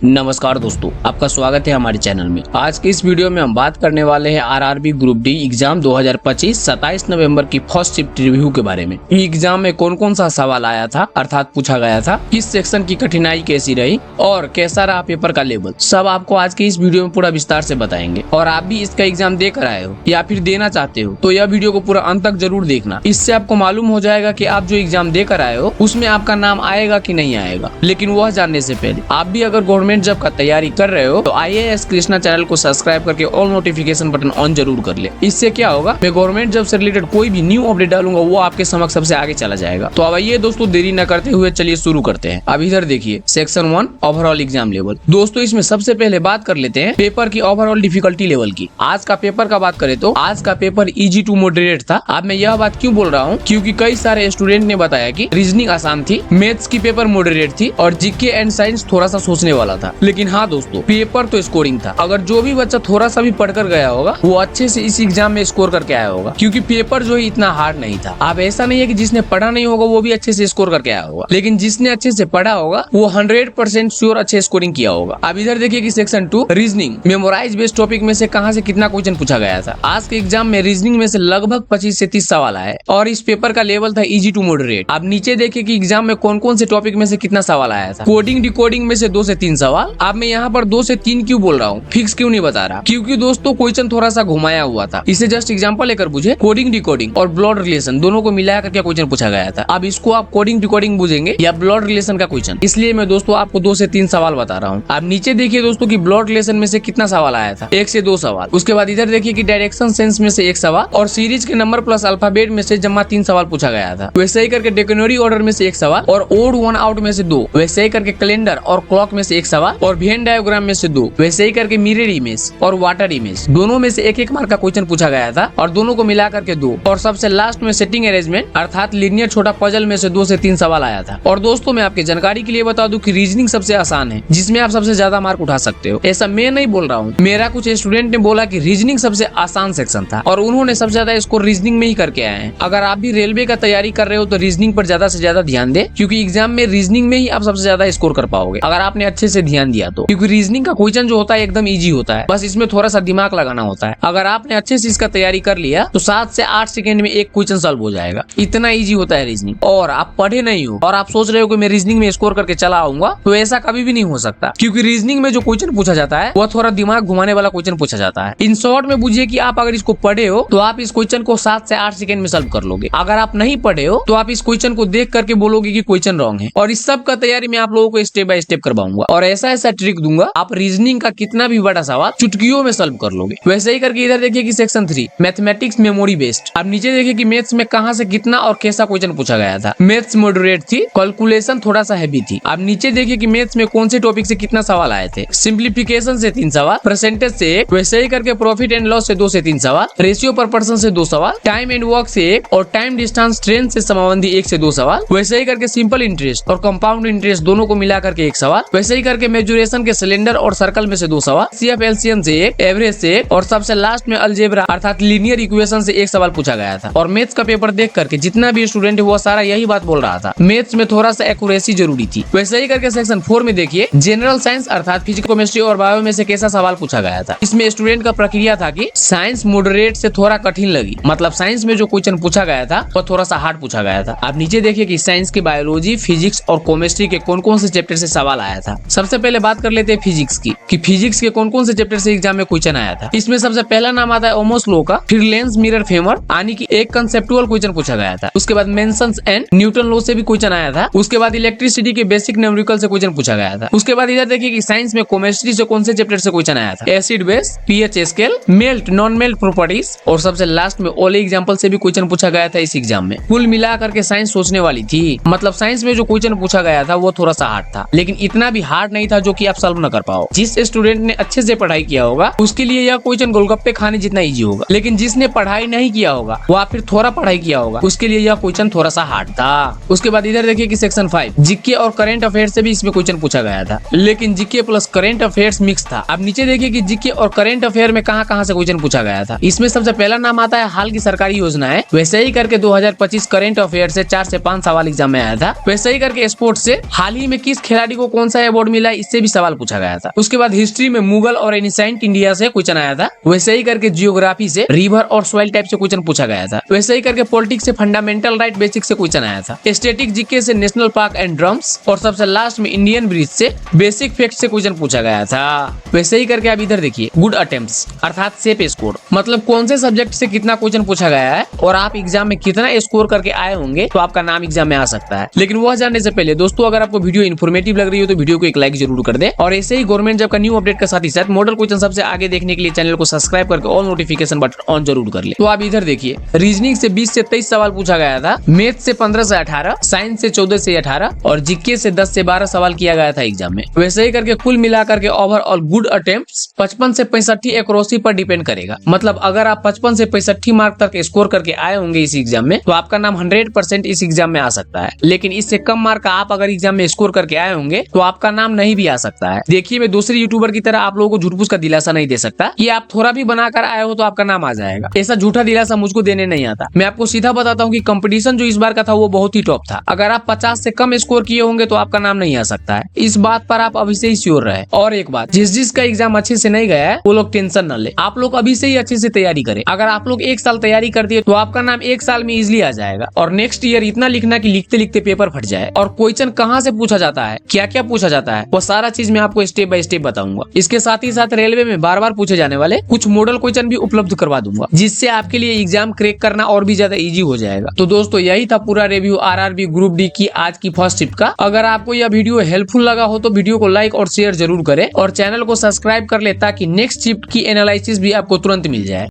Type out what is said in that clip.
नमस्कार दोस्तों, आपका स्वागत है हमारे चैनल में। आज के इस वीडियो में हम बात करने वाले हैं आरआरबी ग्रुप डी एग्जाम 2025 27 नवंबर की फर्स्ट शिफ्ट रिव्यू के बारे में। एग्जाम में कौन कौन सा सवाल आया था अर्थात पूछा गया था, किस सेक्शन की कठिनाई कैसी रही और कैसा रहा पेपर का लेवल, सब आपको आज के इस वीडियो में पूरा विस्तार से बताएंगे। और आप भी इसका एग्जाम देकर आए हो या फिर देना चाहते हो तो यह वीडियो को पूरा अंत तक जरूर देखना। इससे आपको मालूम हो जाएगा कि आप जो एग्जाम देकर आए हो उसमें आपका नाम आएगा कि नहीं आएगा। लेकिन वह जानने से पहले आप भी अगर गवर्नमेंट जॉब का तैयारी कर रहे हो तो IAS कृष्णा चैनल को सब्सक्राइब करके ऑल नोटिफिकेशन बटन ऑन जरूर कर ले। इससे क्या होगा, मैं गवर्नमेंट जॉब से रिलेटेड कोई भी न्यू अपडेट डालूंगा वो आपके समक्ष सबसे आगे चला जाएगा। तो अब आइए दोस्तों, देरी न करते हुए चलिए शुरू करते हैं। अब इधर देखिए सेक्शन 1 ओवरऑल एग्जाम लेवल। दोस्तों इसमें सबसे पहले बात कर लेते हैं पेपर की ओवरऑल डिफिकल्टी लेवल की। आज का पेपर का बात करें तो आज का पेपर इजी टू मॉडरेट था। अब मैं यह बात क्यों बोल रहा हूँ, क्योंकि कई सारे स्टूडेंट ने बताया कि रीजनिंग आसान थी, मैथ्स की पेपर मॉडरेट थी और जीके एंड साइंस थोड़ा सा सोचने वाला था। लेकिन हाँ दोस्तों, पेपर तो स्कोरिंग था। अगर जो भी बच्चा थोड़ा सा भी पढ़कर गया होगा वो अच्छे से इस एग्जाम में स्कोर करके आया होगा, क्योंकि पेपर जो है इतना हार्ड नहीं था। अब ऐसा नहीं है कि जिसने पढ़ा नहीं होगा वो भी अच्छे से स्कोर करके आया होगा, लेकिन जिसने अच्छे से पढ़ा होगा वो 100% श्योर अच्छे स्कोरिंग किया होगा। अब इधर देखिए कि section 2 reasoning memorize based topic में से कहां से कितना क्वेश्चन पूछा गया था। आज के एग्जाम में रीजनिंग में से लगभग 25 से 30 सवाल आए और इस पेपर का लेवल था इजी टू मॉडरेट। अब नीचे देखिए कि एग्जाम में कौन कौन से टॉपिक में से कितना सवाल आया था। कोडिंग डिकोडिंग में से 2 से 3 सवाल। अब मैं यहाँ पर 2 से 3 क्यों बोल रहा हूँ, फिक्स क्यों नहीं बता रहा, क्योंकि दोस्तों क्वेश्चन थोड़ा सा घुमाया हुआ था। इसे जस्ट एग्जांपल लेकर बुझे। कोडिंग डिकोडिंग और ब्लड रिलेशन दोनों को मिलाकर क्या क्वेश्चन पूछा गया था। अब इसको आप कोडिंग डिकोडिंग बुझेंगे या ब्लड रिलेशन का क्वेश्चन, इसलिए मैं दोस्तों आपको 2 से 3 सवाल बता रहा हूँ। अब नीचे देखिए दोस्तों कि ब्लड रिलेशन में से कितना सवाल आया था, 1 से 2 सवाल। उसके बाद इधर देखिए कि डायरेक्शन सेंस में से 1 सवाल और सीरीज के नंबर प्लस अल्फाबेट में से जमा 3 सवाल पूछा गया था। वैसे ही करके डिक्शनरी ऑर्डर में से 1 सवाल और ओड वन आउट में से 2। वैसे ही करके कैलेंडर और क्लॉक में से 1 सवाल और वेन डायग्राम में से 2। वैसे ही करके मिरर इमेज और वाटर इमेज दोनों में से 1-1 मार्क का क्वेश्चन पूछा गया था और दोनों को मिला करके 2। और सबसे लास्ट में सेटिंग अरेंजमेंट अर्थात लीनियर छोटा पजल में से 2 से 3 सवाल आया था। और दोस्तों मैं आपकी जानकारी के लिए बता दूं कि रीजनिंग सबसे आसान है जिसमें आप सबसे ज्यादा मार्क उठा सकते हो। ऐसा मैं नहीं बोल रहा हूँ, मेरा कुछ स्टूडेंट ने बोला कि रीजनिंग सबसे आसान सेक्शन था और उन्होंने सबसे ज्यादा स्कोर रीजनिंग में ही करके आए हैं। अगर आप भी रेलवे का तैयारी कर रहे हो तो रीजनिंग पर ज्यादा से ज्यादा ध्यान दे, क्योंकि एग्जाम में रीजनिंग में ही आप सबसे ज्यादा स्कोर कर पाओगे अगर आपने अच्छे से ध्यान दिया तो। क्योंकि रीजनिंग का क्वेश्चन जो होता है एकदम इजी होता है, बस इसमें थोड़ा सा दिमाग लगाना होता है। अगर आपने अच्छे से इसका तैयारी कर लिया तो 7 से 8 सेकंड में एक क्वेश्चन सॉल्व हो जाएगा। इतना इजी होता है रीजनिंग। और आप पढ़े नहीं हो और आप सोच रहे हो कि मैं रीजनिंग में स्कोर करके चला आऊंगा, तो ऐसा कभी भी नहीं हो सकता, क्योंकि रीजनिंग में जो क्वेश्चन पूछा जाता है वो थोड़ा दिमाग घुमाने वाला क्वेश्चन पूछा जाता है। इन शॉर्ट में बुझिए कि आप अगर इसको पढ़े हो तो आप इस क्वेश्चन को 7 से 8 सेकंड में सॉल्व कर लोगे। अगर आप नहीं पढ़े हो तो आप इस क्वेश्चन को देख करके बोलोगे कि क्वेश्चन रॉन्ग है। और इस सब का तैयारी मैं आप लोगों को स्टेप बाय स्टेप करवाऊंगा और ऐसा ऐसा ट्रिक दूंगा आप रीजनिंग का कितना भी बड़ा सवाल चुटकियों में सॉल्व कर लोगे। वैसे ही करके इधर देखिए कि सेक्शन 3 मैथमेटिक्स मेमोरी बेस्ड। अब नीचे देखिए कि मैथ्स में कहां से कितना और कैसा क्वेश्चन पूछा गया था। मैथ्स मॉडरेट थी, कैलकुलेशन थोड़ा सा हैवी थी। अब नीचे देखिए कि मैथ्स में कौन से टॉपिक से कितना सवाल आए थे। सिंप्लीफिकेशन से 3 सवाल, परसेंटेज से 1, वैसे ही करके प्रॉफिट एंड लॉस से 2 से 3 सवाल, रेशियो पर पर्सन से 2 सवाल, टाइम एंड वर्क से 1 और टाइम डिस्टेंस ट्रेन से संबंधी 1 से 2 सवाल। वैसे ही करके सिंपल इंटरेस्ट और कंपाउंड इंटरेस्ट दोनों को मिला करके 1 सवाल। वैसे ही करके मेजोरेशन के सिलेंडर और सर्कल में से 2 सवाल, सीएफ एलसीएम से 1, एवरेज से 1 और सबसे लास्ट में अलजेब्रा अर्थात लीनियर इक्वेशन से 1 सवाल पूछा गया था। और मैथ्स का पेपर देख करके जितना भी स्टूडेंट है वो सारा यही बात बोल रहा था, मैथ्स में थोड़ा सा एक्यूरेसी जरूरी थी। वैसे ही करके सेक्शन 4 में देखिए जनरल साइंस अर्थात फिजिक्स केमिस्ट्री और बायो में से कैसा सवाल पूछा गया था। इसमें स्टूडेंट का प्रक्रिया था कि साइंस मॉडरेट से थोड़ा कठिन लगी, मतलब साइंस में जो क्वेश्चन पूछा गया था वो थोड़ा सा हार्ड पूछा गया था। आप नीचे देखिए कि साइंस की बायोलॉजी, फिजिक्स और केमिस्ट्री के कौन कौन से चैप्टर से सवाल आया था। सबसे पहले बात कर लेते हैं फिजिक्स की, कि फिजिक्स के कौन कौन से चैप्टर से एग्जाम में क्वेश्चन आया था। इसमें सबसे पहला नाम आता है ओमोस लॉ का, फिर लेंस मिरर फेमर यानी कि एक कंसेप्चुअल क्वेश्चन पूछा गया था। उसके बाद मेंशंस एंड न्यूटन लॉ से भी क्वेश्चन आया था। उसके बाद इलेक्ट्रिसिटी के बेसिक न्यूमेरिकल से क्वेश्चन पूछा गया था। उसके बाद इधर देखिए कि साइंस में केमिस्ट्री से कौन से चैप्टर से क्वेश्चन आया था। Acid base, pH scale, melt non melt properties और सबसे लास्ट में ओले एग्जांपल से भी क्वेश्चन पूछा गया था इस एग्जाम में। कुल मिला करके साइंस सोचने वाली थी, मतलब साइंस में जो क्वेश्चन पूछा गया था वो थोड़ा सा हार्ड था, लेकिन इतना भी हार्ड नहीं था जो कि आप सॉल्व न कर पाओ। जिस स्टूडेंट ने अच्छे से पढ़ाई किया होगा उसके लिए यह क्वेश्चन गोलगप्पे खाने जितना इजी होगा, लेकिन जिसने पढ़ाई नहीं किया होगा वो फिर थोड़ा पढ़ाई किया होगा उसके लिए यह क्वेश्चन थोड़ा सा हार्ड था। उसके बाद इधर देखिए कि सेक्शन 5 जीके और करंट अफेयर्स से भी इसमें क्वेश्चन पूछा गया था, लेकिन GK plus current affairs mix था। अब नीचे देखिए कि जीके और करंट अफेयर में कहां से क्वेश्चन पूछा गया था। इसमें सबसे पहला नाम आता है हाल की सरकारी योजना है। वैसे ही करके 2025 करंट अफेयर से 4 से 5 सवाल एग्जाम में आया था। वैसे ही करके स्पोर्ट्स से हाल ही में किस खिलाड़ी को कौन सा अवार्ड मिला मिला, इससे भी सवाल पूछा गया था। उसके बाद हिस्ट्री में मुगल और एनिसेंट इंडिया से क्वेश्चन आया था। वैसे ही करके जियोग्राफी से रिवर और सॉइल टाइप से क्वेश्चन पूछा गया था। वैसे ही करके पॉलिटिक्स से फंडामेंटल राइट बेसिक से क्वेश्चन आया था। स्टैटिक जीके से नेशनल पार्क एंड ड्रम्स, और सबसे लास्ट में इंडियन ब्रिज से बेसिक फैक्ट से क्वेश्चन पूछा गया था। वैसे ही करके आप इधर देखिए, गुड अटेम्प्ट्स अर्थात सेफ स्कोर, मतलब कौन से सब्जेक्ट से कितना क्वेश्चन पूछा गया है और आप एग्जाम में कितना स्कोर करके आए होंगे तो आपका नाम एग्जाम में आ सकता है। लेकिन वह जानने से पहले दोस्तों, अगर आपको वीडियो इन्फॉर्मेटिव लग रही हो तो वीडियो को एक लाइक जरूर कर दे, और ऐसे ही गवर्नमेंट जॉब का न्यू अपडेट के साथ ही साथ मॉडल क्वेश्चन सबसे आगे देखने के लिए चैनल को सब्सक्राइब करके ऑल नोटिफिकेशन बटन ऑन जरूर कर ले। तो आप इधर देखिए, रीजनिंग से 20 से 23 सवाल पूछा गया था, मैथ से 15 से 18, साइंस से 14 से 18 और जीके से 10 से 12 सवाल किया गया था एग्जाम में। वैसे ही करके कुल मिलाकर के ओवरऑल गुड अटेम्प्ट्स 55 से 65 एक्यूरेसी पर डिपेंड करेगा। मतलब अगर आप 55 से 65 मार्क तक स्कोर करके आए होंगे इस एग्जाम में तो आपका नाम 100% इस एग्जाम में आ सकता है। लेकिन इससे कम मार्क आप अगर एग्जाम में स्कोर करके आए होंगे तो आपका नाम नहीं भी आ सकता है। देखिए, मैं दूसरे यूट्यूबर की तरह आप लोगों को झूठ-फूस का दिलासा नहीं दे सकता कि आप थोड़ा भी बनाकर आए हो तो आपका नाम आ जाएगा। ऐसा झूठा दिलासा मुझको देने नहीं आता। मैं आपको सीधा बताता हूँ कि कंपटीशन जो इस बार का था वो बहुत ही टॉप था। अगर आप 50 से कम स्कोर किए होंगे तो आपका नाम नहीं आ सकता है। इस बात पर आप अभी से ही श्योर रहे। और एक बात, जिसका एग्जाम अच्छे से नहीं गया है वो लोग टेंशन न ले, आप लोग अभी से ही अच्छे से तैयारी करें। अगर आप लोग 1 साल तैयारी कर दिए तो आपका नाम 1 साल में इजिली आ जाएगा। और नेक्स्ट ईयर इतना लिखना कि लिखते लिखते पेपर फट जाए। और क्वेश्चन कहाँ से पूछा जाता है, क्या क्या पूछा जाता है, वो सारा चीज मैं आपको स्टेप बाय स्टेप बताऊंगा। इसके साथ ही साथ रेलवे में बार बार पूछे जाने वाले कुछ मॉडल क्वेश्चन भी उपलब्ध करवा दूंगा, जिससे आपके लिए एग्जाम क्रैक करना और भी ज्यादा इजी हो जाएगा। तो दोस्तों, यही था पूरा रिव्यू आरआरबी ग्रुप डी की आज की फर्स्ट शिफ्ट का। अगर आपको यह वीडियो हेल्पफुल लगा हो तो वीडियो को लाइक और शेयर जरूर करें और चैनल को सब्सक्राइब कर ले ताकि नेक्स्ट शिफ्ट की एनालिसिस भी आपको तुरंत मिल जाए।